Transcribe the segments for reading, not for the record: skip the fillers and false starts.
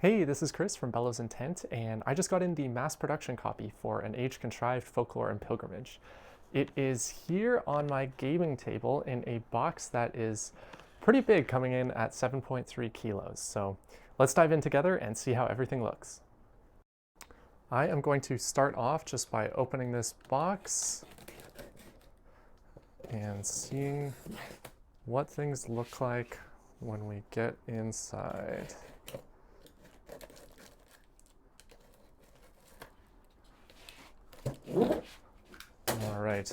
Hey, this is Chris from Bellows Intent, and I just got in the mass production copy for An Age Contrived, Folklore and Pilgrimage. It is here on my gaming table in a box that is pretty big, coming in at 7.3 kilos. So let's dive in together and see how everything looks. I am going to start off just by opening this box and seeing what things look like when we get inside. All right.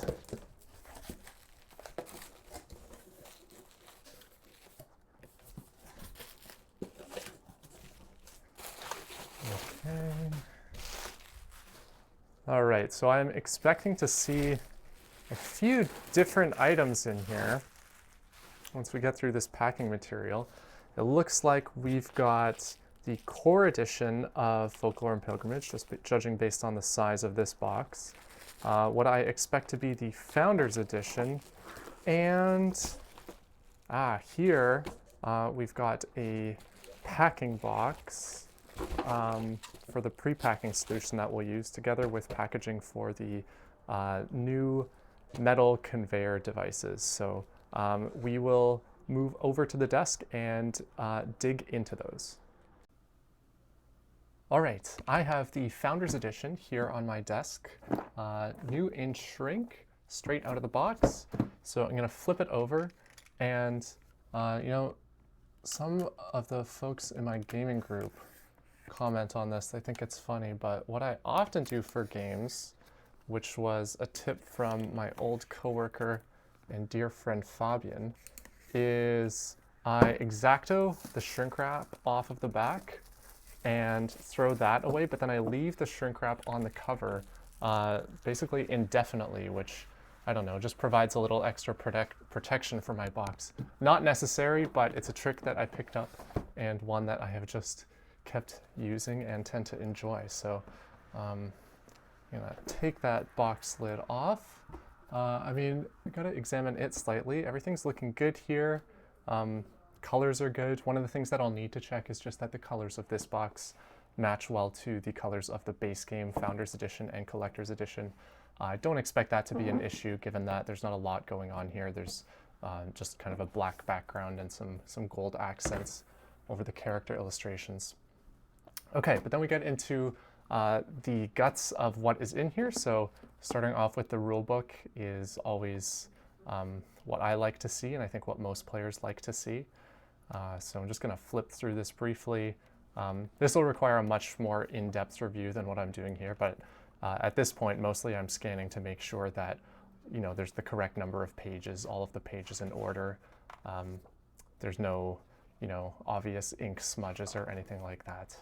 Okay. All right, so I'm expecting to see a few different items in here once we get through this packing material. It looks like we've got the core edition of Folklore and Pilgrimage, just judging based on the size of this box. What I expect to be the Founders Edition, and here we've got a packing box for the pre-packing solution that we'll use, together with packaging for the new metal conveyor devices. So we will move over to the desk and dig into those. All right, I have the Founders Edition here on my desk, new in shrink, straight out of the box. So I'm gonna flip it over, and some of the folks in my gaming group comment on this. They think it's funny, but what I often do for games, which was a tip from my old coworker and dear friend Fabian, is I X-Acto the shrink wrap off of the back and throw that away, but then I leave the shrink wrap on the cover basically indefinitely, which, I don't know, just provides a little extra protection for my box. Not necessary, but it's a trick that I picked up, and one that I have just kept using and tend to enjoy. So I'm gonna take that box lid off. I mean, we gotta examine it slightly. Everything's looking good here. Colors are good. One of the things that I'll need to check is just that the colors of this box match well to the colors of the base game, Founders Edition and Collector's Edition. I don't expect that to be an issue, given that there's not a lot going on here. There's just kind of a black background and some gold accents over the character illustrations. Okay, but then we get into the guts of what is in here. So starting off with the rulebook is always what I like to see, and I think what most players like to see. So I'm just going to flip through this briefly. This will require a much more in-depth review than what I'm doing here, but at this point, mostly I'm scanning to make sure that there's the correct number of pages, all of the pages in order. There's no obvious ink smudges or anything like that.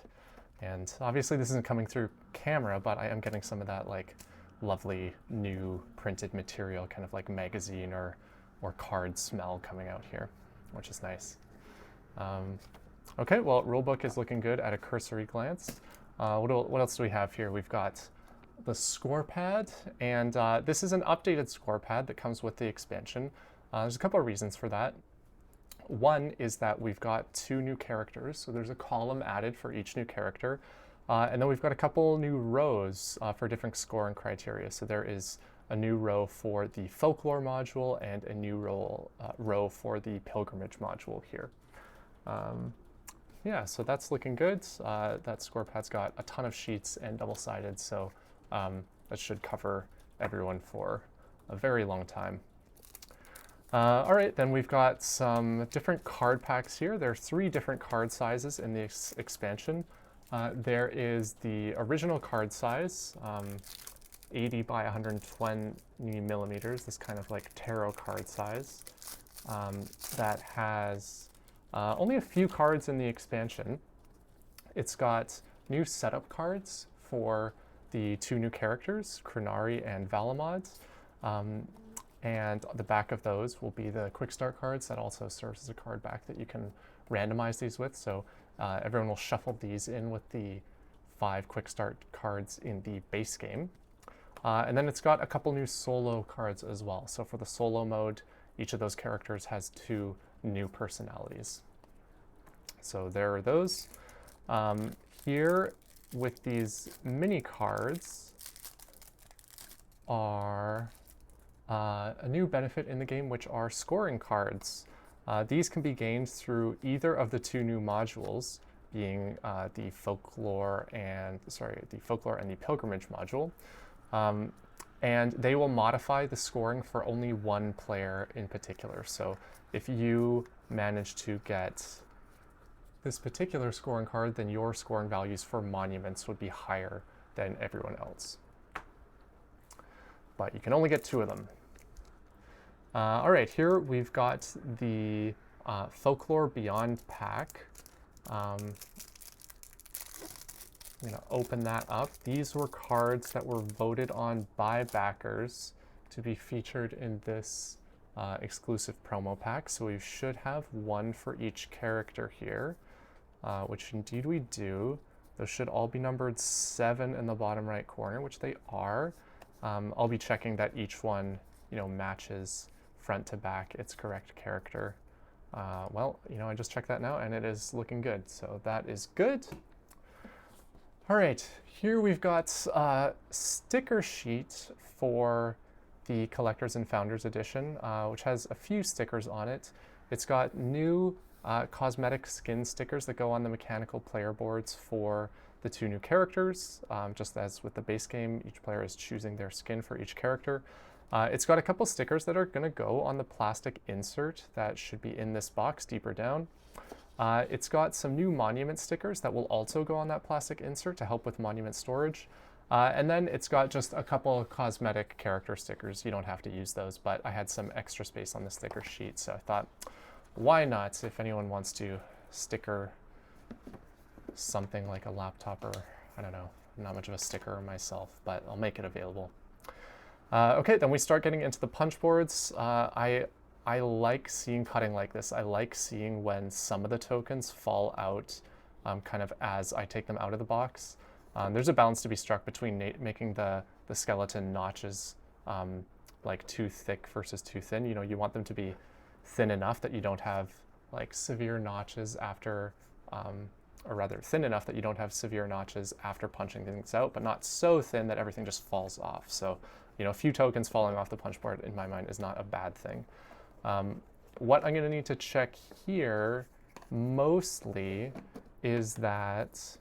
And obviously this isn't coming through camera, but I am getting some of that like lovely new printed material, kind of like magazine or card smell coming out here, which is nice. Okay, well, rulebook is looking good at a cursory glance. What else do we have here? We've got the score pad, and this is an updated score pad that comes with the expansion. There's a couple of reasons for that. One is that we've got 2 new characters, so there's a column added for each new character, and then we've got a couple new rows for different scoring criteria. So there is a new row for the Folklore module and a new row for the Pilgrimage module here. Yeah, so that's looking good. That score pad's got a ton of sheets and double-sided, so that should cover everyone for a very long time. All right, then we've got some different card packs here. There are 3 different card sizes in the expansion. There is the original card size, 80 by 120 millimeters, this kind of like tarot card size, that has only a few cards in the expansion. It's got new setup cards for the 2 new characters, Krenari and Valamod. And the back of those will be the quick start cards that also serves as a card back that you can randomize these with. So everyone will shuffle these in with the 5 quick start cards in the base game. And then it's got a couple new solo cards as well. So for the solo mode, each of those characters has 2 new personalities. So there are those. Here with these mini cards are a new benefit in the game, which are scoring cards. These can be gained through either of the two new modules, being the Folklore and the Pilgrimage module. And they will modify the scoring for only one player in particular. So if you manage to get this particular scoring card, then your scoring values for monuments would be higher than everyone else. But you can only get 2 of them. All right, here we've got the Folklore Beyond pack. I'm going to open that up. These were cards that were voted on by backers to be featured in this exclusive promo pack. So we should have 1 for each character here, which indeed we do. Those should all be numbered 7 in the bottom right corner, which they are. I'll be checking that each one, matches front to back its correct character. Well, I just checked that now and it is looking good. So that is good. All right, here we've got a sticker sheet for the Collectors and Founders Edition, which has a few stickers on it. It's got new cosmetic skin stickers that go on the mechanical player boards for the 2 new characters. Just as with the base game, each player is choosing their skin for each character. It's got a couple stickers that are going to go on the plastic insert that should be in this box deeper down. It's got some new monument stickers that will also go on that plastic insert to help with monument storage. And then it's got just a couple of cosmetic character stickers. You don't have to use those, but I had some extra space on the sticker sheet, so I thought, why not? If anyone wants to sticker something like a laptop, or I don't know, I'm not much of a sticker myself, but I'll make it available. Okay, then we start getting into the punch boards. I like seeing cutting like this. I like seeing when some of the tokens fall out kind of as I take them out of the box. There's a balance to be struck between making the skeleton notches like too thick versus too thin. You want them to be thin enough that you don't have like severe notches after, or rather thin enough that you don't have severe notches after punching things out, but not so thin that everything just falls off. So, a few tokens falling off the punch board in my mind is not a bad thing. What I'm going to need to check here mostly is that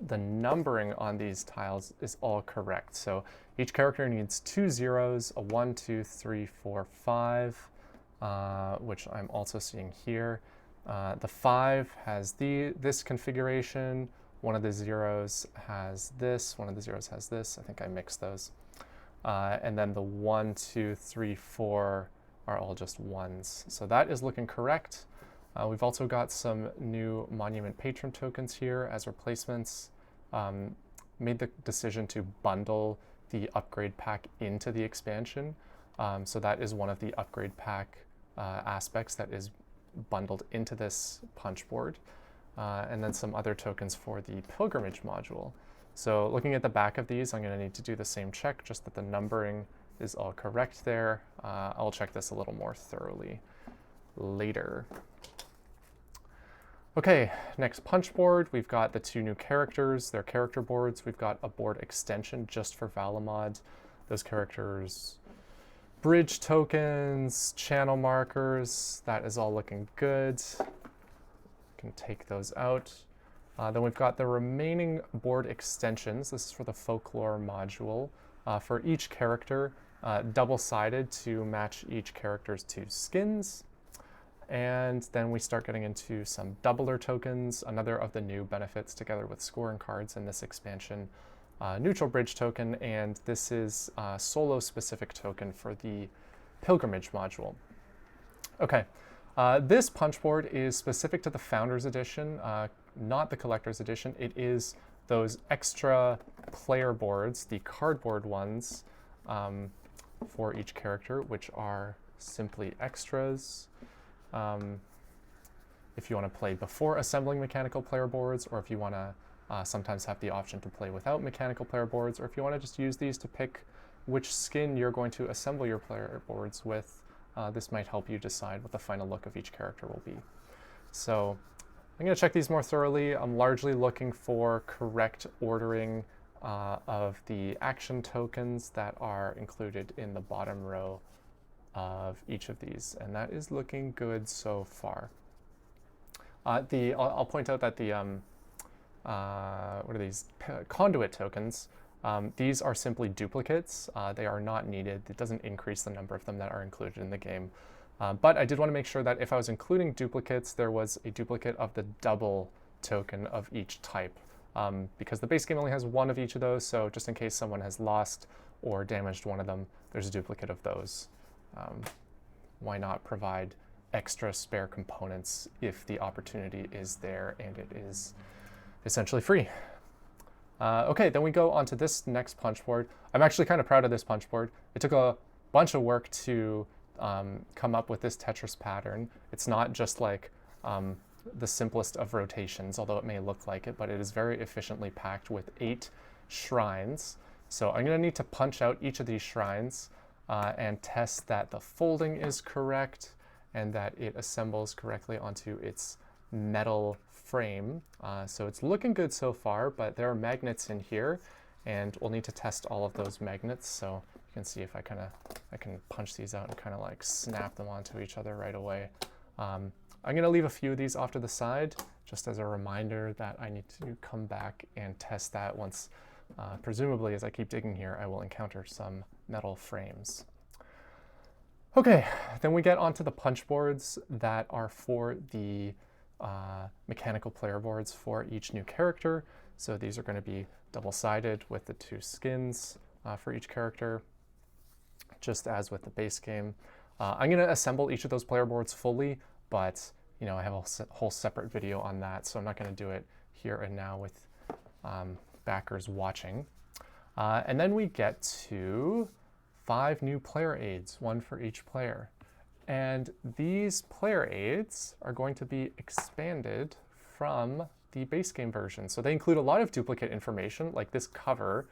the numbering on these tiles is all correct. So each character needs 2 zeros, a 1, 2, 3, 4, 5, which I'm also seeing here. The 5 has this configuration. One of the zeros has this. One of the zeros has this. I think I mixed those. And then the 1, 2, 3, 4 are all just 1s. So that is looking correct. We've also got some new Monument Patron tokens here as replacements. Made the decision to bundle the upgrade pack into the expansion. So that is one of the upgrade pack aspects that is bundled into this punch board. And then some other tokens for the Pilgrimage module. So looking at the back of these, I'm going to need to do the same check, just that the numbering is all correct there. I'll check this a little more thoroughly later. Okay, next punch board, we've got the 2 new characters, their character boards. We've got a board extension just for Valamod. Those characters, bridge tokens, channel markers, that is all looking good. Can take those out. Then we've got the remaining board extensions. This is for the Folklore module. For each character, double-sided to match each character's 2 skins. And then we start getting into some doubler tokens, another of the new benefits together with scoring cards in this expansion. Neutral bridge token, and this is a solo-specific token for the Pilgrimage module. Okay, this punch board is specific to the Founders Edition, not the Collector's Edition. It is those extra player boards, the cardboard ones, for each character, which are simply extras. If you want to play before assembling mechanical player boards, or if you want to sometimes have the option to play without mechanical player boards, or if you want to just use these to pick which skin you're going to assemble your player boards with, this might help you decide what the final look of each character will be. So I'm going to check these more thoroughly. I'm largely looking for correct ordering of the action tokens that are included in the bottom row of each of these, and that is looking good so far. I'll point out that the what are these conduit tokens? These are simply duplicates. They are not needed. It doesn't increase the number of them that are included in the game. But I did want to make sure that if I was including duplicates, there was a duplicate of the double token of each type. Because the base game only has one of each of those, so just in case someone has lost or damaged one of them, there's a duplicate of those. Why not provide extra spare components if the opportunity is there and it is essentially free? Okay, then we go on to this next punch board. I'm actually kind of proud of this punch board. It took a bunch of work to come up with this Tetris pattern. It's not just like the simplest of rotations, although it may look like it, but it is very efficiently packed with 8 shrines. So I'm going to need to punch out each of these shrines and test that the folding is correct and that it assembles correctly onto its metal frame. So it's looking good so far, but there are magnets in here, and we'll need to test all of those magnets. So you can see if I can punch these out and kind of like snap them onto each other right away. I'm going to leave a few of these off to the side, just as a reminder that I need to come back and test that once, presumably as I keep digging here, I will encounter some metal frames. Okay, then we get onto the punch boards that are for the mechanical player boards for each new character. So these are going to be double-sided with the 2 skins for each character, just as with the base game. I'm going to assemble each of those player boards fully, but you know, I have a whole separate video on that, so I'm not going to do it here and now with backers watching. And then we get to 5 new player aids, 1 for each player. And these player aids are going to be expanded from the base game version. So they include a lot of duplicate information, like this cover,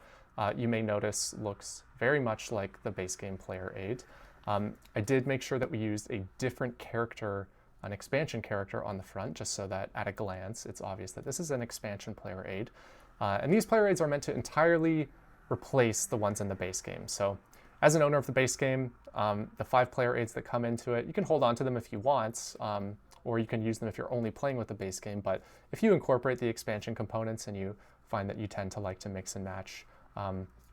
you may notice looks very much like the base game player aid. I did make sure that we used a different character, an expansion character on the front, just so that at a glance it's obvious that this is an expansion player aid. And these player aids are meant to entirely replace the ones in the base game. So as an owner of the base game, the 5 player aids that come into it, you can hold on to them if you want, or you can use them if you're only playing with the base game. But if you incorporate the expansion components and you find that you tend to like to mix and match,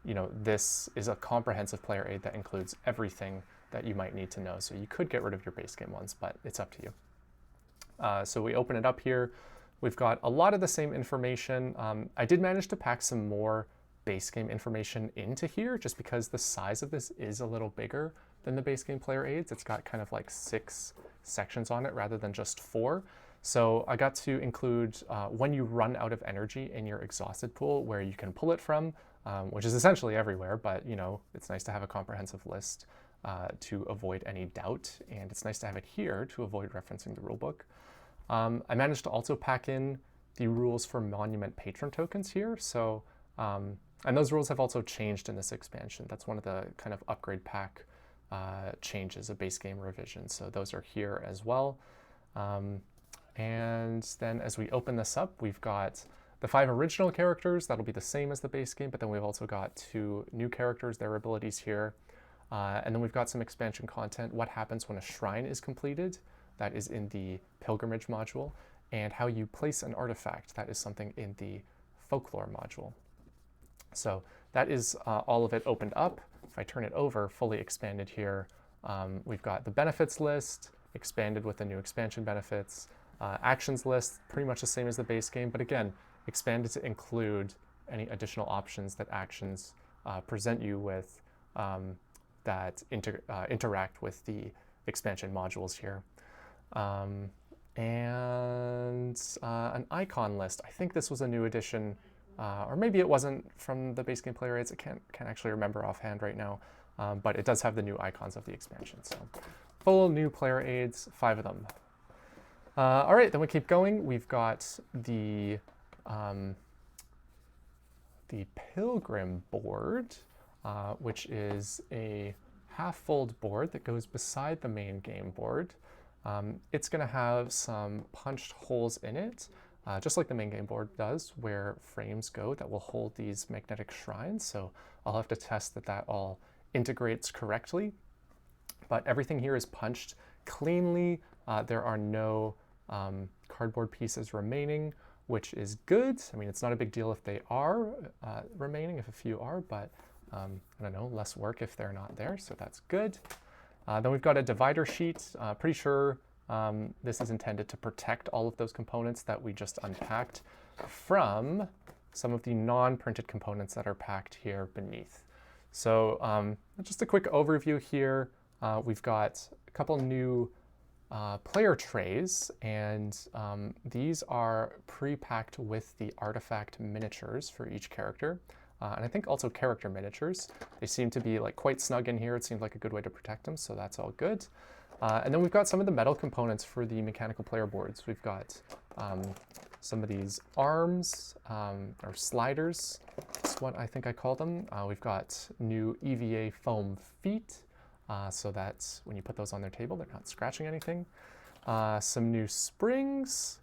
you know, this is a comprehensive player aid that includes everything that you might need to know. So you could get rid of your base game ones, but it's up to you. So we open it up here. We've got a lot of the same information. I did manage to pack some more base game information into here just because the size of this is a little bigger than the base game player aids. It's got kind of like 6 sections on it rather than just 4. So I got to include when you run out of energy in your exhausted pool, where you can pull it from, which is essentially everywhere, but you know, it's nice to have a comprehensive list to avoid any doubt, and it's nice to have it here to avoid referencing the rulebook. I managed to also pack in the rules for monument patron tokens here. So and those rules have also changed in this expansion. That's one of the kind of upgrade pack changes, a base game revision. So those are here as well. And then as we open this up, we've got the 5 original characters. That'll be the same as the base game, but then we've also got 2 new characters, their abilities here. And then we've got some expansion content, what happens when a shrine is completed. That is in the Pilgrimage module, and how you place an artifact. That is something in the Folklore module. So that is all of it opened up. If I turn it over, fully expanded here, we've got the benefits list, expanded with the new expansion benefits, actions list, pretty much the same as the base game, but again, expanded to include any additional options that actions present you with that interact with the expansion modules here. And an icon list. I think this was a new addition, or maybe it wasn't from the base game player aids. I can't actually remember offhand right now, but it does have the new icons of the expansion. So full new player aids, 5 of them. All right, then we keep going. We've got the Pilgrim board, which is a half-fold board that goes beside the main game board. It's going to have some punched holes in it, just like the main game board does, where frames go that will hold these magnetic shrines. So I'll have to test that that all integrates correctly. But everything here is punched cleanly. There are no cardboard pieces remaining, which is good. I mean, it's not a big deal if they are remaining, if a few are, but I don't know, less work if they're not there, so that's good. Then we've got a divider sheet. Pretty sure this is intended to protect all of those components that we just unpacked from some of the non-printed components that are packed here beneath. So just a quick overview here. We've got a couple new player trays, and these are pre-packed with the artifact miniatures for each character. And I think also character miniatures. They seem to be like quite snug in here. It seems like a good way to protect them, so that's all good. And then we've got some of the metal components for the mechanical player boards. We've got some of these arms, or sliders, that's what I think I call them. We've got new EVA foam feet, so that when you put those on their table, they're not scratching anything. Some new springs.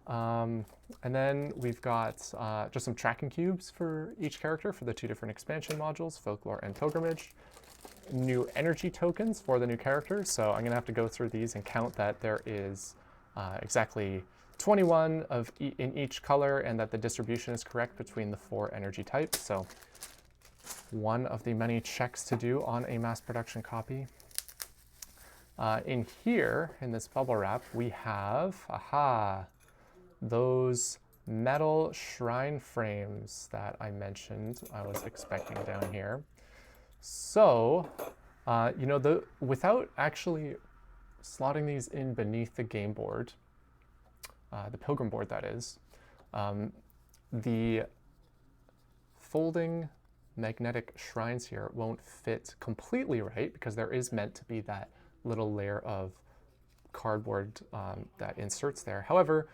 And then we've got just some tracking cubes for each character for the 2 different expansion modules, Folklore and Pilgrimage. New energy tokens for the new characters, so I'm going to have to go through these and count that there is exactly 21 in each color, and that the distribution is correct between the 4 energy types. So one of the many checks to do on a mass production copy. In here, in this bubble wrap, we have, those metal shrine frames that I mentioned I was expecting down here. So, you know, without actually slotting these in beneath the game board, the Pilgrim board that is, the folding magnetic shrines here won't fit completely right, because there is meant to be that little layer of cardboard that inserts there. However,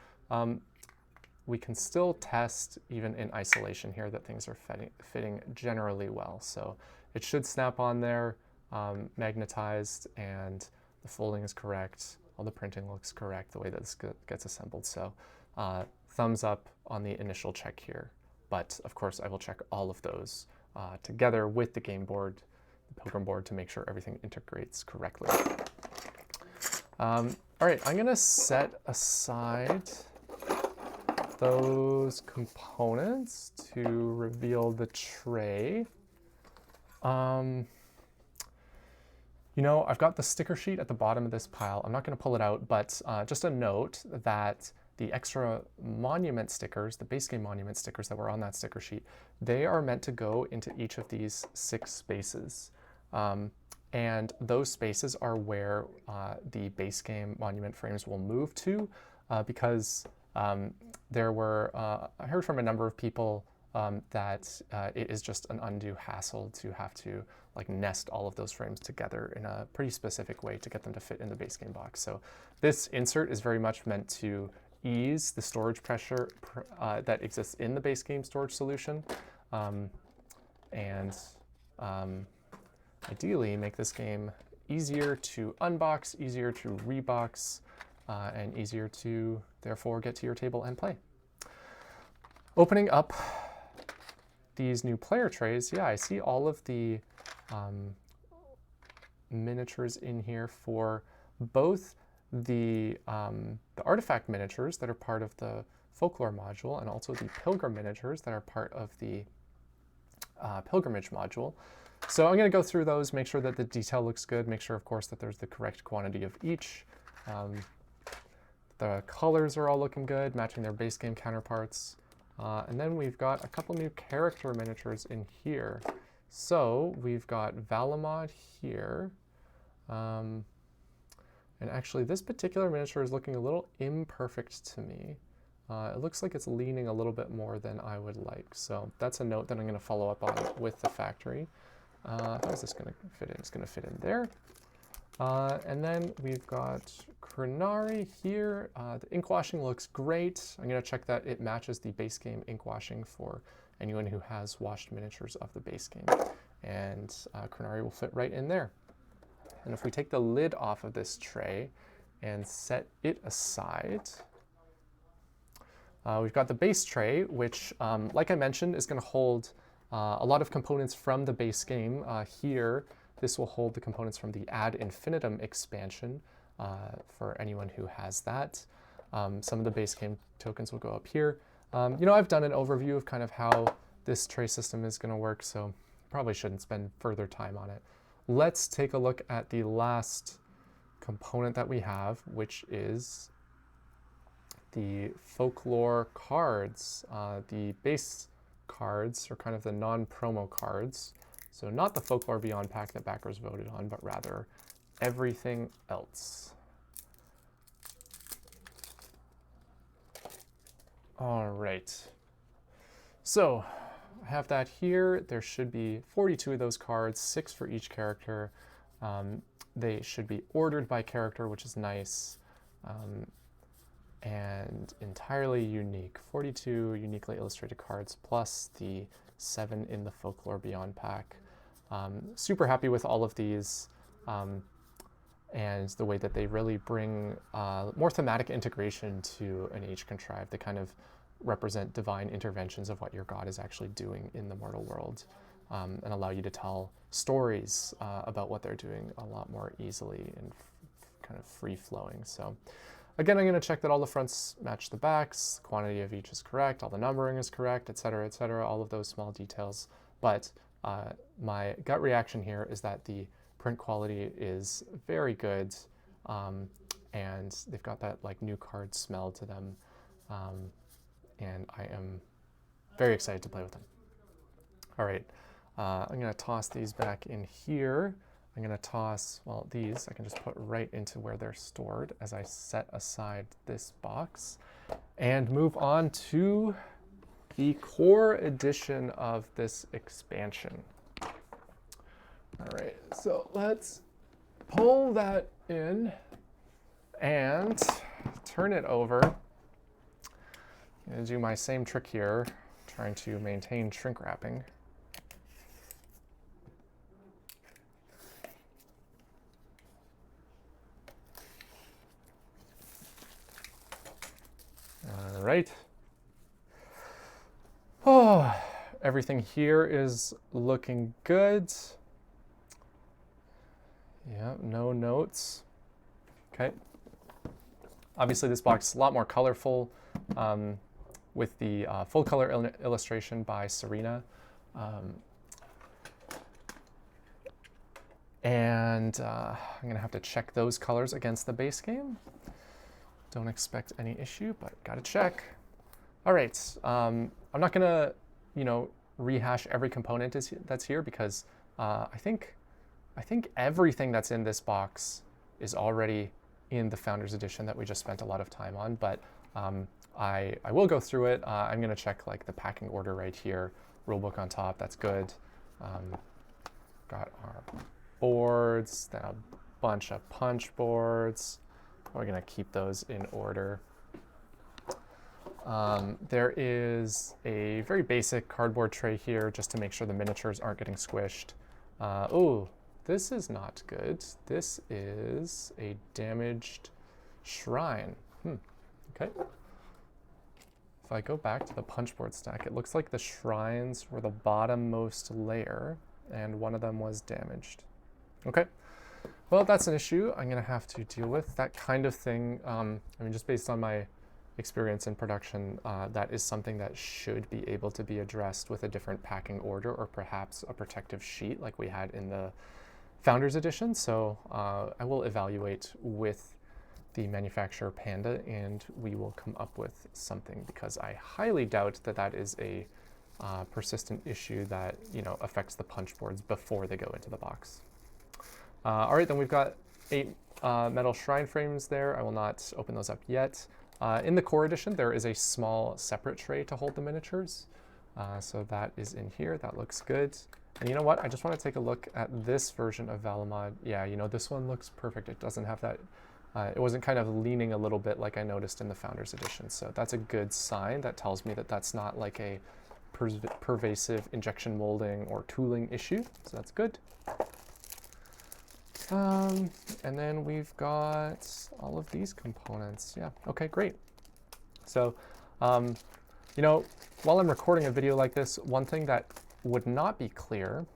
we can still test, even in isolation here, that things are fitting generally well. So it should snap on there, magnetized, and the folding is correct. All the printing looks correct the way that this gets assembled. So thumbs up on the initial check here. But of course, I will check all of those together with the game board, the Pilgrim board, to make sure everything integrates correctly. All right, I'm gonna set aside those components to reveal the tray. You know, I've got the sticker sheet at the bottom of this pile. I'm not going to pull it out, but just a note that the extra monument stickers, the base game monument stickers that were on that sticker sheet, they are meant to go into each of these 6 spaces. And those spaces are where the base game monument frames will move to, because there were, I heard from a number of people that it is just an undue hassle to have to like nest all of those frames together in a pretty specific way to get them to fit in the base game box. So this insert is very much meant to ease the storage pressure that exists in the base game storage solution, and ideally make this game easier to unbox, easier to rebox, and easier to therefore get to your table and play. Opening up these new player trays, yeah, I see all of the miniatures in here for both the artifact miniatures that are part of the Folklore module, and also the Pilgrim miniatures that are part of the Pilgrimage module. So I'm going to go through those, make sure that the detail looks good, make sure, of course, that there's the correct quantity of each. The colors are all looking good, matching their base game counterparts. And then we've got a couple new character miniatures in here. So we've got Valamod here. And actually, this particular miniature is looking a little imperfect to me. It looks like it's leaning a little bit more than I would like. So that's a note that I'm going to follow up on with the factory. How is this going to fit in? It's going to fit in there. And then we've got Krenari here. The ink washing looks great. I'm going to check that it matches the base game ink washing for anyone who has washed miniatures of the base game. And Krenari will fit right in there. And if we take the lid off of this tray, and set it aside. We've got the base tray, which, like I mentioned, is going to hold a lot of components from the base game. Here, this will hold the components from the Ad Infinitum expansion for anyone who has that. Some of the base game tokens will go up here. You know, I've done an overview of kind of how this tray system is going to work, so probably shouldn't spend further time on it. Let's take a look at the last component that we have, which is the folklore cards. The base cards are kind of the non-promo cards. So not the Folklore Beyond pack that backers voted on, but rather everything else. All right. So I have that here. There should be 42 of those cards, 6 for each character. They should be ordered by character, which is nice, and entirely unique. 42 uniquely illustrated cards plus the 7 in the Folklore Beyond pack. Super happy with all of these, and the way that they really bring more thematic integration to An Age Contrived. They kind of represent divine interventions of what your god is actually doing in the mortal world, and allow you to tell stories about what they're doing a lot more easily and kind of free-flowing. So again, I'm going to check that all the fronts match the backs, the quantity of each is correct, all the numbering is correct, etc., all of those small details. But my gut reaction here is that the print quality is very good, and they've got that like new card smell to them, and I am very excited to play with them. All right, I'm going to toss these back in here. I'm going to toss, well, these I can just put right into where they're stored as I set aside this box, and move on to the core edition of this expansion. All right, so let's pull that in and turn it over. I'm going to do my same trick here, trying to maintain shrink wrapping. All right. Oh, everything here is looking good. Yeah, no notes. Okay. Obviously, this box is a lot more colorful with the full color illustration by Serena. And I'm going to have to check those colors against the base game. Don't expect any issue, but got to check. All right. I'm not going to, rehash every component that's here because I think everything that's in this box is already in the Founders Edition that we just spent a lot of time on, but I will go through it. I'm going to check like the packing order right here, rulebook on top, that's good. Got our boards, then a bunch of punch boards. We're going to keep those in order. There is a very basic cardboard tray here just to make sure the miniatures aren't getting squished. Oh, this is not good. This is a damaged shrine. Okay. If I go back to the punchboard stack, it looks like the shrines were the bottommost layer and one of them was damaged. Okay. Well, that's an issue I'm going to have to deal with. That kind of thing, just based on my experience in production, that is something that should be able to be addressed with a different packing order or perhaps a protective sheet like we had in the Founders Edition. So I will evaluate with the manufacturer Panda and we will come up with something, because I highly doubt that that is a persistent issue that affects the punch boards before they go into the box. All right, then we've got 8 metal shrine frames there. I will not open those up yet. In the core edition, there is a small separate tray to hold the miniatures. So that is in here. That looks good. And you know what? I just want to take a look at this version of Valamod. Yeah, this one looks perfect. It doesn't have that. It wasn't kind of leaning a little bit like I noticed in the Founders Edition. So that's a good sign. That tells me that that's not like a pervasive injection molding or tooling issue. So that's good. And then we've got all of these components. Yeah, okay, great. So, you know, while I'm recording a video like this, one thing that would not be clear,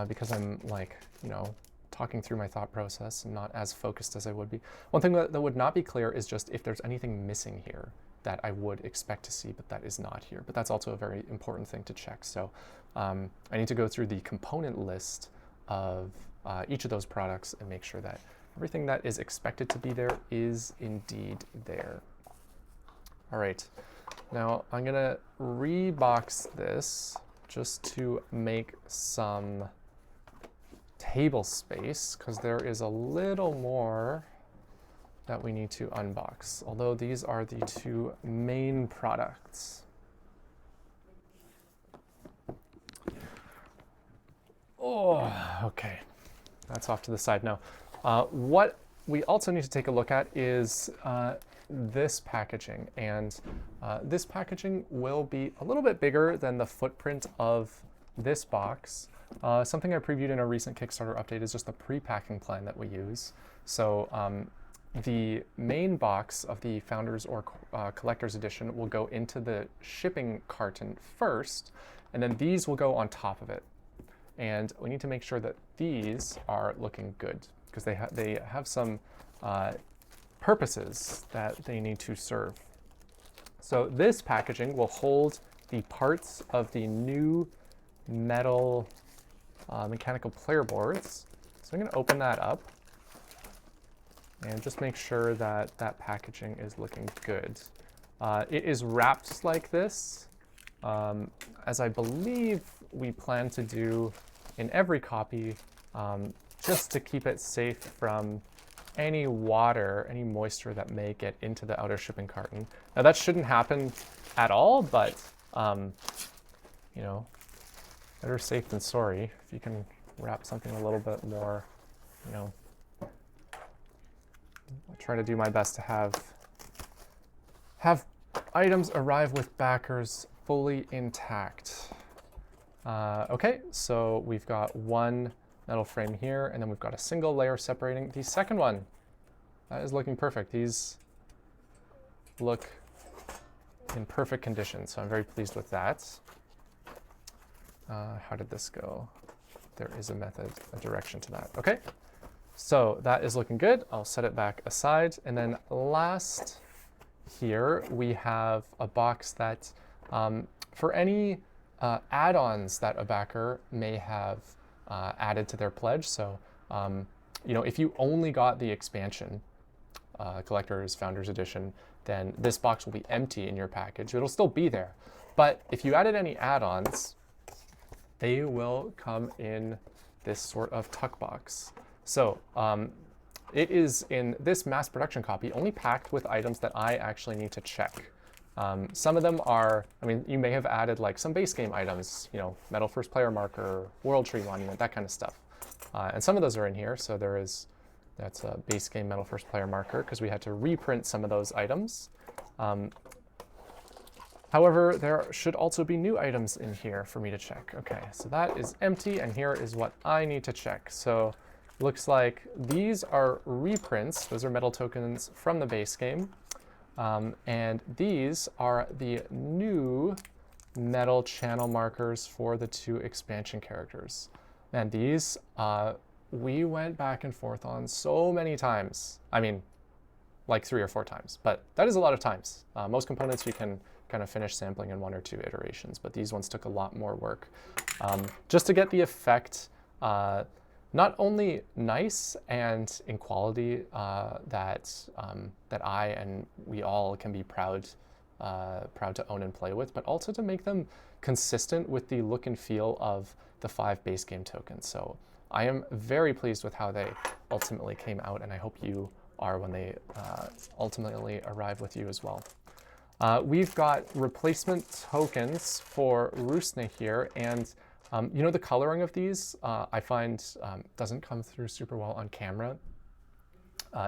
because I'm like, you know, talking through my thought process and not as focused as I would be. One thing that would not be clear is just if there's anything missing here that I would expect to see, but that is not here. But that's also a very important thing to check. So I need to go through the component list of each of those products and make sure that everything that is expected to be there is indeed there. All right, now I'm gonna rebox this just to make some table space, because there is a little more that we need to unbox, although these are the two main products. Oh, okay, that's off to the side now. What we also need to take a look at is this packaging, and this packaging will be a little bit bigger than the footprint of this box. Something I previewed in a recent Kickstarter update is just the pre-packing plan that we use. So the main box of the Founders or Collector's Edition will go into the shipping carton first, and then these will go on top of it. And we need to make sure that these are looking good, because they have some purposes that they need to serve. So this packaging will hold the parts of the new metal mechanical player boards. So I'm going to open that up and just make sure that that packaging is looking good. It is wrapped like this, as I believe we plan to do in every copy, just to keep it safe from any water, any moisture that may get into the outer shipping carton. Now that shouldn't happen at all, but you know, better safe than sorry. If you can wrap something a little bit more, you know, I'll try to do my best to have items arrive with backers fully intact. Okay, so we've got one metal frame here, and then we've got a single layer separating the second one. That is looking perfect. These look in perfect condition, so I'm very pleased with that. How did this go? There is a method, a direction to that. Okay, so that is looking good. I'll set it back aside. And then last here, we have a box that for any add-ons that a backer may have added to their pledge. So, you know, if you only got the expansion, Collector's Founders Edition, then this box will be empty in your package. It'll still be there. But if you added any add-ons, they will come in this sort of tuck box. So it is in this mass production copy only packed with items that I actually need to check. Some of them are, I mean, you may have added like some base game items, you know, metal first player marker, world tree monument, that kind of stuff. And some of those are in here. So that's a base game metal first player marker, because we had to reprint some of those items. However, there should also be new items in here for me to check. Okay, so that is empty, and here is what I need to check. So looks like these are reprints. Those are metal tokens from the base game. And these are the new metal channel markers for the two expansion characters. And these, we went back and forth on so many times. I mean, like 3 or 4 times, but that is a lot of times. Most components you can kind of finish sampling in 1 or 2 iterations, but these ones took a lot more work. Just to get the effect, not only nice and in quality that I and we all can be proud to own and play with, but also to make them consistent with the look and feel of the 5 base game tokens. So I am very pleased with how they ultimately came out, and I hope you are when they ultimately arrive with you as well. We've got replacement tokens for Rusne here, and you know, the coloring of these I find doesn't come through super well on camera.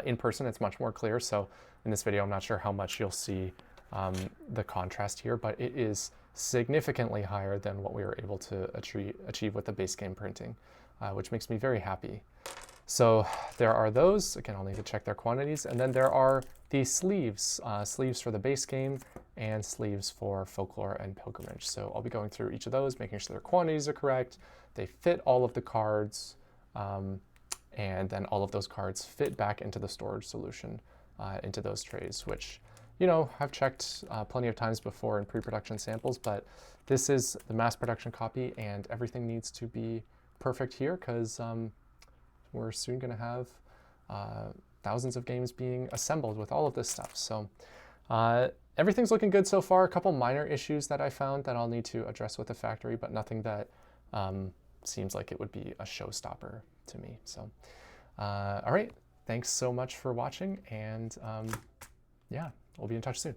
In person, it's much more clear. So in this video, I'm not sure how much you'll see the contrast here, but it is significantly higher than what we were able to achieve with the base game printing. which makes me very happy. So there are those. Again, I'll need to check their quantities. And then there are the sleeves, sleeves for the base game and sleeves for Folklore and Pilgrimage. So I'll be going through each of those, making sure their quantities are correct, they fit all of the cards, and then all of those cards fit back into the storage solution, into those trays, which, you know, I've checked plenty of times before in pre-production samples, but this is the mass production copy and everything needs to be perfect here because we're soon going to have thousands of games being assembled with all of this stuff. So everything's looking good so far. A couple minor issues that I found that I'll need to address with the factory, but nothing that seems like it would be a showstopper to me. So, all right, thanks so much for watching, and yeah, we'll be in touch soon.